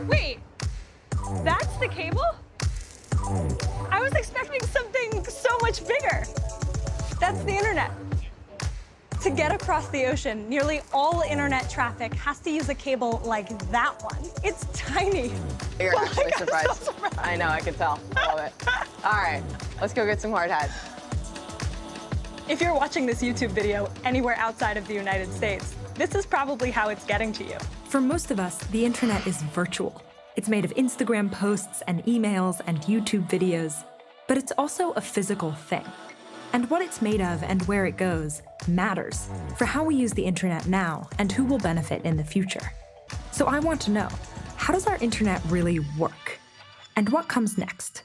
Wait, that's the cable? I was expecting something so much bigger. That's the internet. To get across the ocean, nearly all internet traffic has to use a cable like that one. It's tiny. You're actually I'm surprised. so surprised. I know, I can tell. I love it. All right, let's go get some hard hats. If you're watching this YouTube video anywhere outside of the United States, this is probably how it's getting to you. For most of us, the internet is virtual. It's made of Instagram posts and emails and YouTube videos, but it's also a physical thing. And what it's made of and where it goes matters for how we use the internet now and who will benefit in the future. So I want to know, how does our internet really work? And what comes next?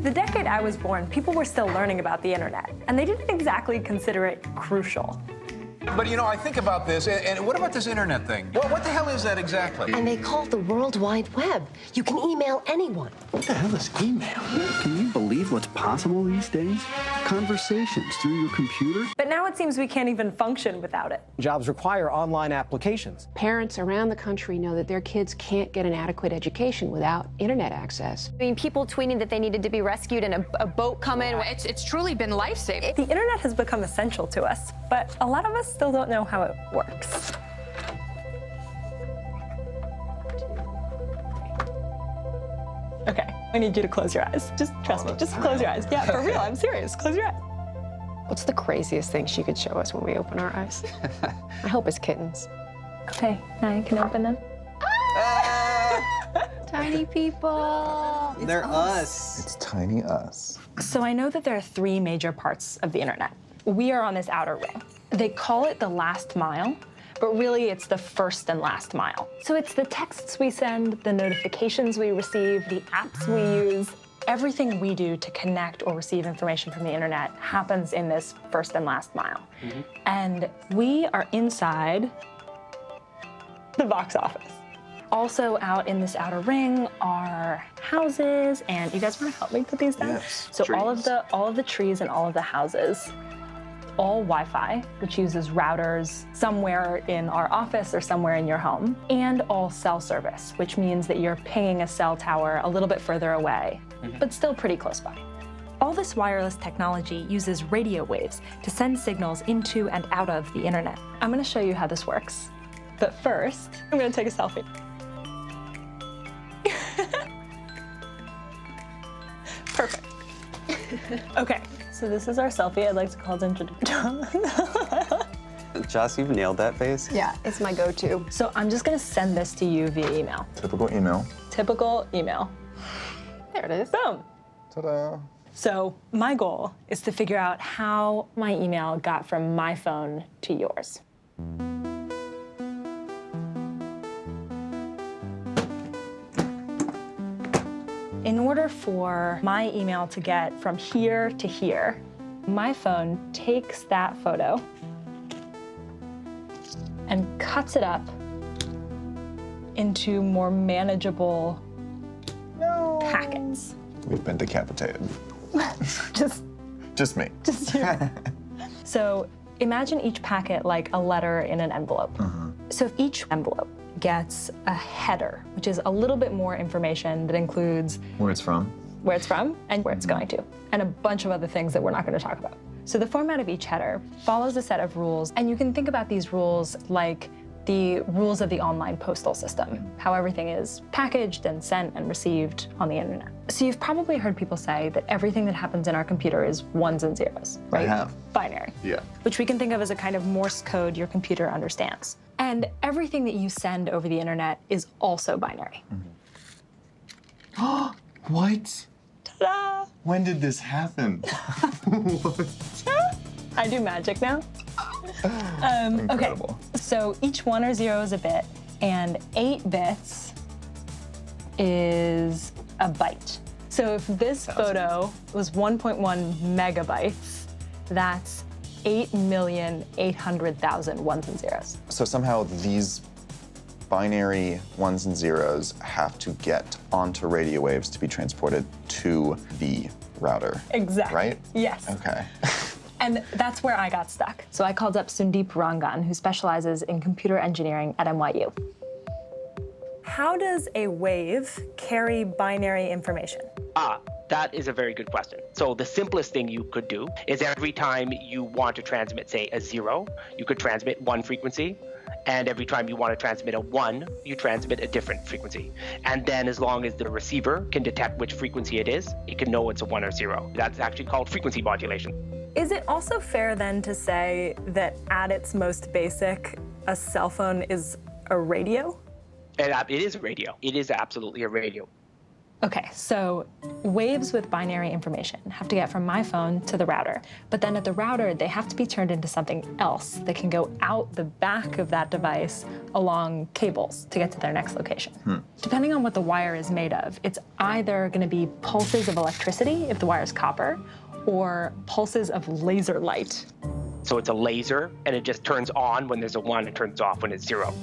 The decade I was born, people were still learning about the internet, and they didn't exactly consider it crucial. But, you know, I think about this, and what about this internet thing? What the hell is that exactly? And they call it the World Wide Web. You can email anyone. What the hell is email? Can you believe what's possible these days? Conversations through your computer? But now it seems we can't even function without it. Jobs require online applications. Parents around the country know that their kids can't get an adequate education without internet access. I mean, people tweeting that they needed to be rescued and a boat coming. It's truly been life-saving. The internet has become essential to us, but a lot of us still don't know how it works. Okay, I need you to close your eyes. Just trust me, just close your eyes. Yeah, for real, I'm serious, close your eyes. What's the craziest thing she could show us when we open our eyes? I hope it's kittens. Okay, now you can open them. Tiny people. They're us. It's tiny us. So I know that there are three major parts of the internet. We are on this outer ring. They call it the last mile, but really it's the first and last mile. So it's the texts we send, the notifications we receive, the apps we use. Everything we do to connect or receive information from the internet happens in this first and last mile. And we are inside the box office. Also out in this outer ring are houses, and you guys want to help me put these down? Yes, so trees. all of the trees and all of the houses, all Wi-Fi, which uses routers somewhere in our office or somewhere in your home, and all cell service, which means that you're pinging a cell tower a little bit further away, but still pretty close by. All this wireless technology uses radio waves to send signals into and out of the internet. I'm going to show you how this works, but first, I'm going to take a selfie. Perfect. Okay, so this is our selfie. I'd like to call it introduction. Joss, you've nailed that face. Yeah, it's my go-to. So I'm just gonna send this to you via email. Typical email. Typical email. There it is. Boom. Ta-da. So my goal is to figure out how my email got from my phone to yours. In order for my email to get from here to here, my phone takes that photo and cuts it up into more manageable packets. We've been decapitated. Just me. Just you. So imagine each packet like a letter in an envelope. So if each envelope gets a header, which is a little bit more information that includes Where it's from. and where it's going to, and a bunch of other things that we're not going to talk about. So the format of each header follows a set of rules, and you can think about these rules like the rules of the online postal system, how everything is packaged and sent and received on the internet. So you've probably heard people say that everything that happens in our computer is ones and zeros, right? I have. Binary. Yeah. Which we can think of as a kind of Morse code your computer understands. And everything that you send over the internet is also binary. What? Ta-da! When did this happen? What? I do magic now. Okay, so each one or zero is a bit, and 8 bits is a byte. So if this photo was 1.1 megabytes, that's 8,800,000 ones and zeros. So somehow these binary ones and zeros have to get onto radio waves to be transported to the router. Exactly. Right? Yes. Okay. And that's where I got stuck. So I called up Sundeep Rangan, who specializes in computer engineering at NYU. How does a wave carry binary information? That is a very good question. So the simplest thing you could do is every time you want to transmit, say, a 0, you could transmit one frequency. And every time you want to transmit a 1, you transmit a different frequency. And then as long as the receiver can detect which frequency it is, it can know it's a 1 or 0. That's actually called frequency modulation. Is it also fair then to say that at its most basic, a cell phone is a radio? And it is a radio. It is absolutely a radio. Okay, so waves with binary information have to get from my phone to the router. But then at the router, they have to be turned into something else that can go out the back of that device along cables to get to their next location. Depending on what the wire is made of, it's either going to be pulses of electricity if the wire is copper, or pulses of laser light. So it's a laser, and it just turns on when there's a 1 and turns off when it's 0.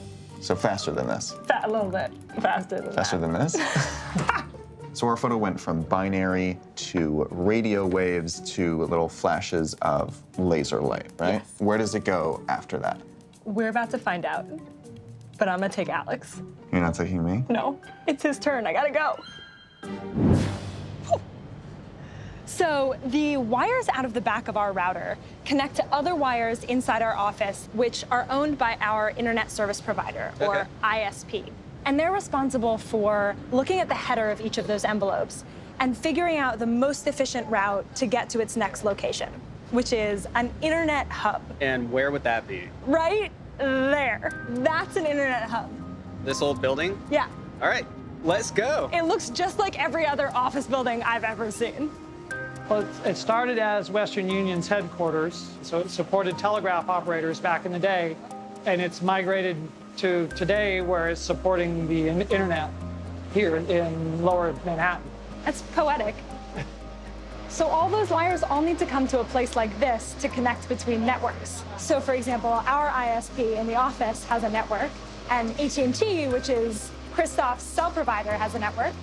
So faster than this. A little bit faster than Faster than this? So our photo went from binary to radio waves to little flashes of laser light, right? Yes. Where does it go after that? We're about to find out, but I'm gonna take Alex. You're not taking me? No, it's his turn, I gotta go. So the wires out of the back of our router connect to other wires inside our office, which are owned by our internet service provider, or ISP. And they're responsible for looking at the header of each of those envelopes and figuring out the most efficient route to get to its next location, which is an internet hub. And where would that be? Right there. That's an internet hub. This old building? Yeah. All right, let's go. It looks just like every other office building I've ever seen. Well, it started as Western Union's headquarters, so it supported telegraph operators back in the day, and it's migrated to today where it's supporting the internet here in lower Manhattan. That's poetic. So all those wires all need to come to a place like this to connect between networks. So for example, our ISP in the office has a network, and AT&T, which is Christoph's cell provider, has a network.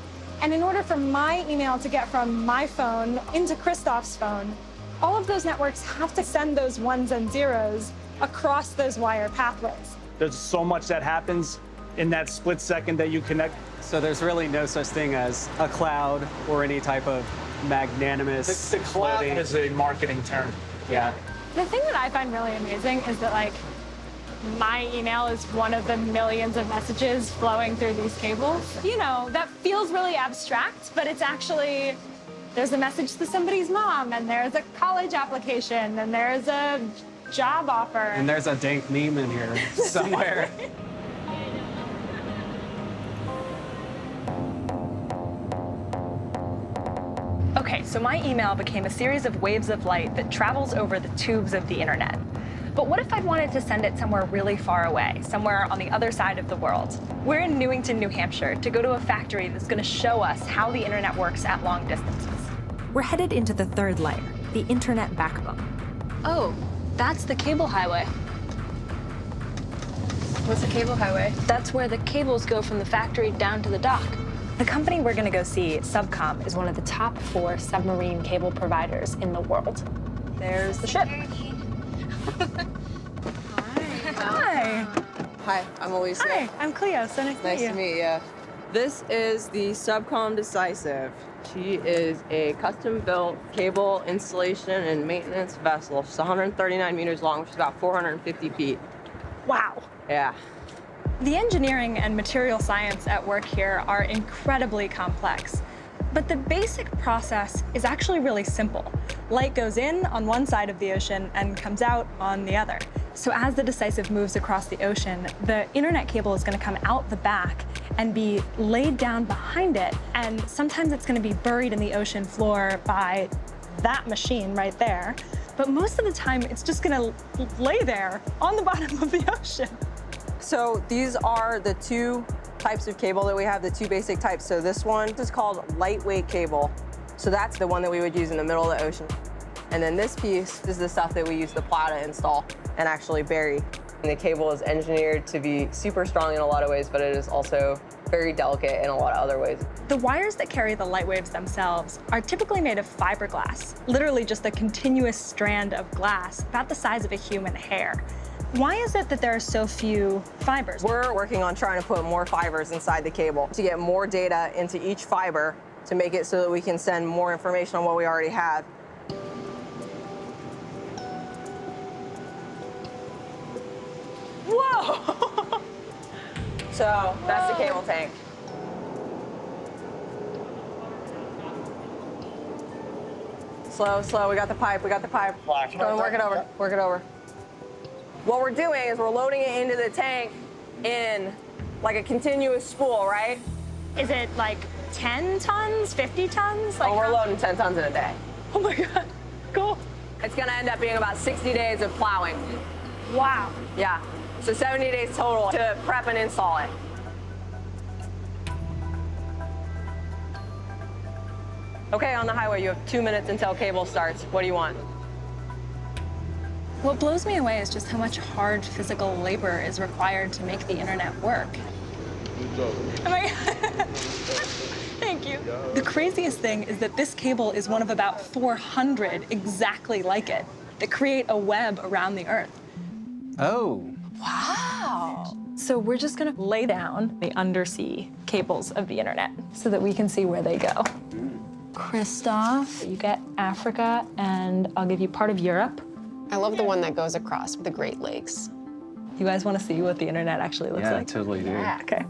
And in order for my email to get from my phone into Christoph's phone, all of those networks have to send those 1s and 0s across those wire pathways. There's so much that happens in that split second that you connect. So there's really no such thing as a cloud or any type of magnanimous The cloud is a marketing term. Yeah. The thing that I find really amazing is that, like, my email is one of the millions of messages flowing through these cables. You know, that feels really abstract, but it's actually, there's a message to somebody's mom, and there's a college application, and there's a job offer. And there's a dank meme in here somewhere. Okay, so my email became a series of waves of light that travels over the tubes of the internet. But what if I wanted to send it somewhere really far away, somewhere on the other side of the world? We're in Newington, New Hampshire, to go to a factory that's going to show us how the internet works at long distances. We're headed into the third layer, the internet backbone. Oh, that's the cable highway. What's the cable highway? That's where the cables go from the factory down to the dock. The company we're going to go see, Subcom, is one of the top 4 submarine cable providers in the world. There's the ship. Hi. Hi, I'm Alicia. Hi, I'm Cleo. So nice to meet you. This is the Subcom Decisive. She is a custom-built cable installation and maintenance vessel. She's 139 meters long, which is about 450 feet. Wow. Yeah. The engineering and material science at work here are incredibly complex. But the basic process is actually really simple. Light goes in on one side of the ocean and comes out on the other. So as the Decisive moves across the ocean, the internet cable is going to come out the back and be laid down behind it. And sometimes it's going to be buried in the ocean floor by that machine right there. But most of the time, it's just going to lay there on the bottom of the ocean. So these are the 2 types of cable that we have, the 2 basic types. So this one is called lightweight cable. So that's the one that we would use in the middle of the ocean. And then this piece is the stuff that we use the plow to install and actually bury. And the cable is engineered to be super strong in a lot of ways, but it is also very delicate in a lot of other ways. The wires that carry the light waves themselves are typically made of fiberglass, literally just a continuous strand of glass about the size of a human hair. Why is it that there are so few fibers? We're working on trying to put more fibers inside the cable to get more data into each fiber to make it so that we can send more information on what we already have. Whoa! So that's the cable tank. Slow, slow, we got the pipe, we got the pipe. Go and work it over, work it over. What we're doing is we're loading it into the tank in like a continuous spool, right? Is it like 10 tons, 50 tons? Like we're loading 10 tons in a day. Oh my God, cool. It's gonna end up being about 60 days of plowing. Wow. Yeah, so 70 days total to prep and install it. Okay, on the highway, you have 2 minutes until cable starts. What do you want? What blows me away is just how much hard physical labor is required to make the internet work. Thank you. The craziest thing is that this cable is one of about 400 exactly like it that create a web around the Earth. Oh. Wow. So we're just gonna lay down the undersea cables of the internet so that we can see where they go. Christoph, you get Africa, and I'll give you part of Europe. I love the one that goes across with the Great Lakes. You guys want to see what the internet actually looks like? Yeah, totally do. Yeah. Okay.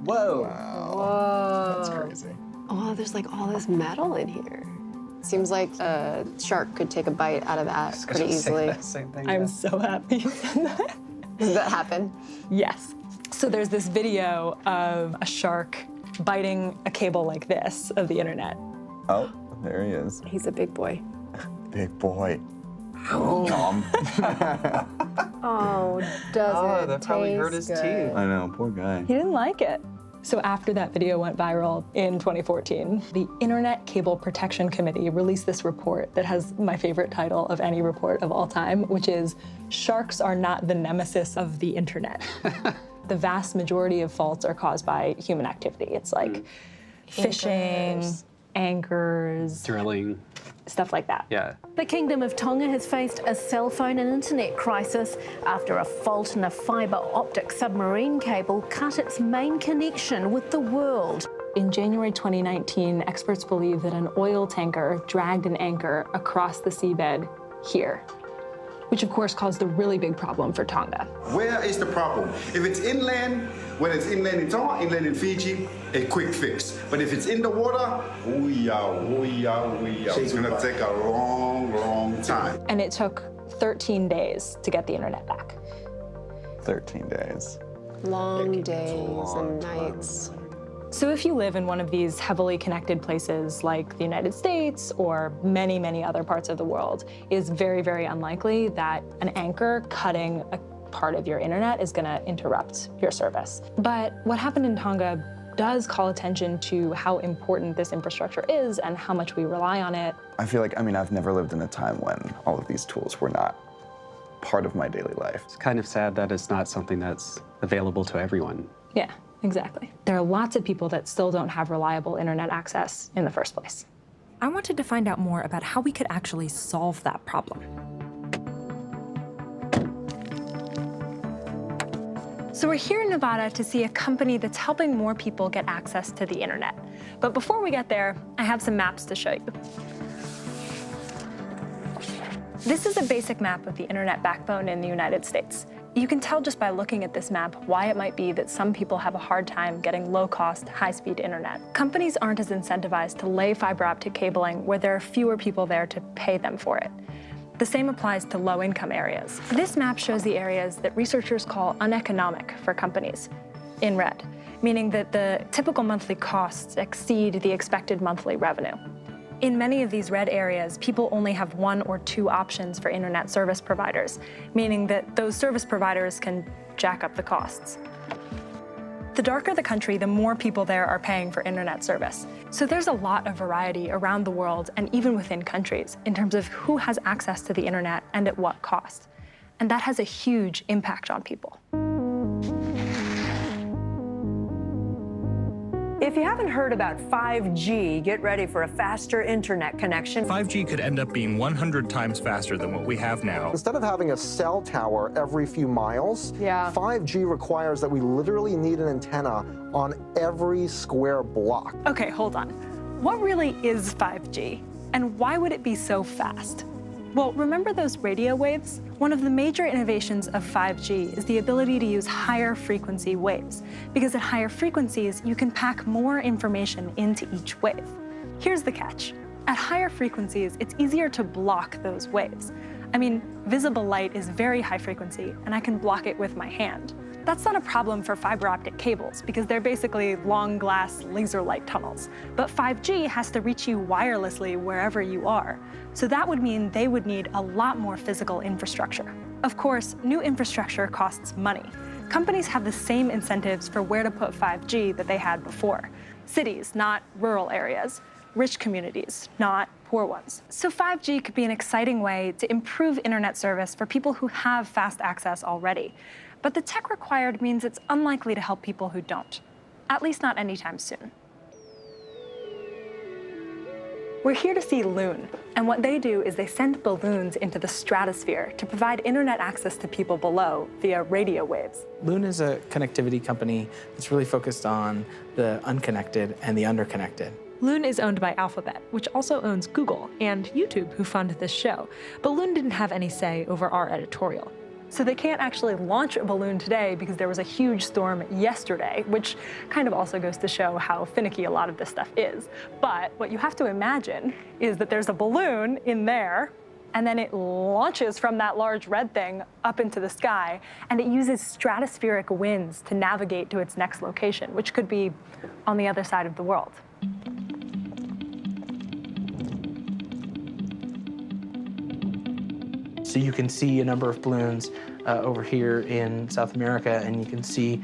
Whoa. Whoa. That's crazy. Oh, there's like all this metal in here. Seems like a shark could take a bite out of that pretty easily. Same thing. I'm so happy you said that. Does that happen? Yes. So there's this video of a shark biting a cable like this of the internet. Oh, there he is. He's a big boy. Big boy. Oh, doesn't that probably hurt his taste teeth. good. I know, poor guy. He didn't like it. So after that video went viral in 2014, the Internet Cable Protection Committee released this report that has my favorite title of any report of all time, which is "Sharks Are Not the Nemesis of the Internet." The vast majority of faults are caused by human activity. It's like fishing, anchors, Drilling. stuff like that. Yeah. The Kingdom of Tonga has faced a cell phone and internet crisis after a fault in a fibre optic submarine cable cut its main connection with the world. In January 2019, experts believe that an oil tanker dragged an anchor across the seabed here, which of course caused a really big problem for Tonga. Where is the problem? If it's inland, when it's inland in Tonga, inland in Fiji, a quick fix. But if it's in the water, it's gonna take a long, long time. And it took 13 days to get the internet back. 13 days. Long days and nights. So if you live in one of these heavily connected places like the United States or many, many other parts of the world, it is very, very unlikely that an anchor cutting a part of your internet is gonna interrupt your service. But what happened in Tonga does call attention to how important this infrastructure is and how much we rely on it. I feel like, I've never lived in a time when all of these tools were not part of my daily life. It's kind of sad that it's not something that's available to everyone. Yeah, exactly. There are lots of people that still don't have reliable internet access in the first place. I wanted to find out more about how we could actually solve that problem. So we're here in Nevada to see a company that's helping more people get access to the internet. But before we get there, I have some maps to show you. This is a basic map of the internet backbone in the United States. You can tell just by looking at this map why it might be that some people have a hard time getting low-cost, high-speed internet. Companies aren't as incentivized to lay fiber optic cabling where there are fewer people there to pay them for it. The same applies to low-income areas. This map shows the areas that researchers call uneconomic for companies, in red, meaning that the typical monthly costs exceed the expected monthly revenue. In many of these red areas, people only have 1 or 2 options for internet service providers, meaning that those service providers can jack up the costs. The darker the country, the more people there are paying for internet service. So there's a lot of variety around the world and even within countries in terms of who has access to the internet and at what cost. And that has a huge impact on people. If you haven't heard about 5G, get ready for a faster internet connection. 5G could end up being 100 times faster than what we have now. Instead of having a cell tower every few miles, 5G requires that we literally need an antenna on every square block. Okay, hold on. What really is 5G? And why would it be so fast? Well, remember those radio waves? One of the major innovations of 5G is the ability to use higher frequency waves, because at higher frequencies, you can pack more information into each wave. Here's the catch. At higher frequencies, it's easier to block those waves. I mean, visible light is very high frequency, and I can block it with my hand. That's not a problem for fiber optic cables because they're basically long glass laser light tunnels. But 5G has to reach you wirelessly wherever you are. So that would mean they would need a lot more physical infrastructure. Of course, new infrastructure costs money. Companies have the same incentives for where to put 5G that they had before. Cities, not rural areas. Rich communities, not poor ones. So 5G could be an exciting way to improve internet service for people who have fast access already. But the tech required means it's unlikely to help people who don't, at least not anytime soon. We're here to see Loon, and what they do is they send balloons into the stratosphere to provide internet access to people below via radio waves. Loon is a connectivity company that's really focused on the unconnected and the underconnected. Loon is owned by Alphabet, which also owns Google and YouTube, who fund this show. But Loon didn't have any say over our editorial. So they can't actually launch a balloon today because there was a huge storm yesterday, which kind of also goes to show how finicky a lot of this stuff is. But what you have to imagine is that there's a balloon in there, and then it launches from that large red thing up into the sky, and it uses stratospheric winds to navigate to its next location, which could be on the other side of the world. So you can see a number of balloons over here in South America, and you can see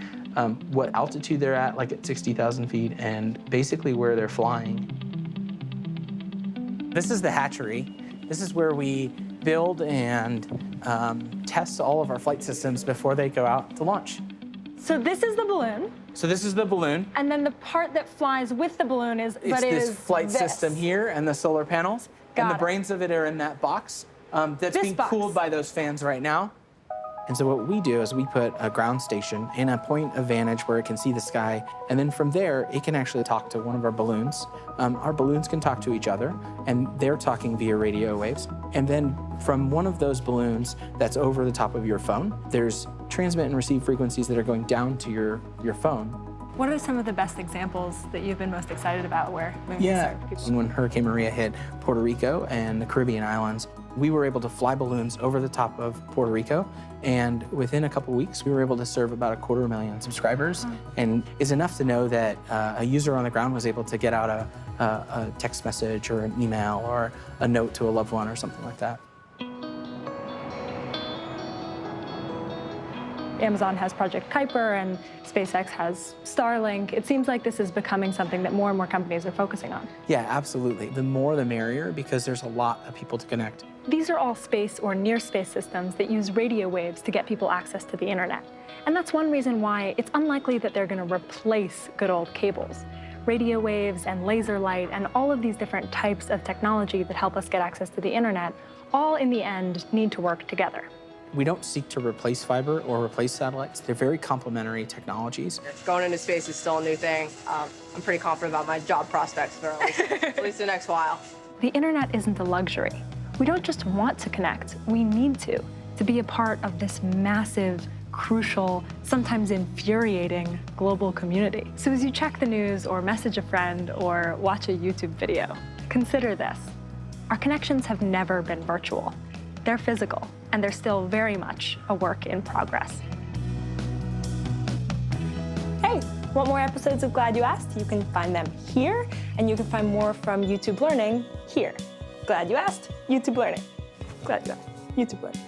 what altitude they're at, like at 60,000 feet, and basically where they're flying. This is the hatchery. This is where we build and test all of our flight systems before they go out to launch. So this is the balloon. So this is the balloon. And then the part that flies with the balloon is, This flight system here and the solar panels. And the brains of it are in that box. That's being cooled by those fans right now. And so what we do is we put a ground station in a point of vantage where it can see the sky, and then from there, it can actually talk to one of our balloons. Our balloons can talk to each other, and they're talking via radio waves. And then from one of those balloons that's over the top of your phone, there's transmit and receive frequencies that are going down to your phone. What are some of the best examples that you've been most excited about where Loon can serve people? When Hurricane Maria hit Puerto Rico and the Caribbean islands, we were able to fly balloons over the top of Puerto Rico, and within a couple weeks, we were able to serve about 250,000 subscribers, and is enough to know that a user on the ground was able to get out a text message or an email or a note to a loved one or something like that. Amazon has Project Kuiper and SpaceX has Starlink. It seems like this is becoming something that more and more companies are focusing on. Yeah, absolutely. The more the merrier, because there's a lot of people to connect. These are all space or near space systems that use radio waves to get people access to the internet. And that's one reason why it's unlikely that they're going to replace good old cables. Radio waves and laser light and all of these different types of technology that help us get access to the internet all in the end need to work together. We don't seek to replace fiber or replace satellites. They're very complementary technologies. Going into space is still a new thing. I'm pretty confident about my job prospects for at least the next while. The internet isn't a luxury. We don't just want to connect, we need to be a part of this massive, crucial, sometimes infuriating global community. So as you check the news or message a friend or watch a YouTube video, consider this. Our connections have never been virtual. They're physical, and they're still very much a work in progress. Hey, want more episodes of Glad You Asked? You can find them here, and you can find more from YouTube Learning here. Glad You Asked, YouTube Learning. Glad You Asked, YouTube Learning.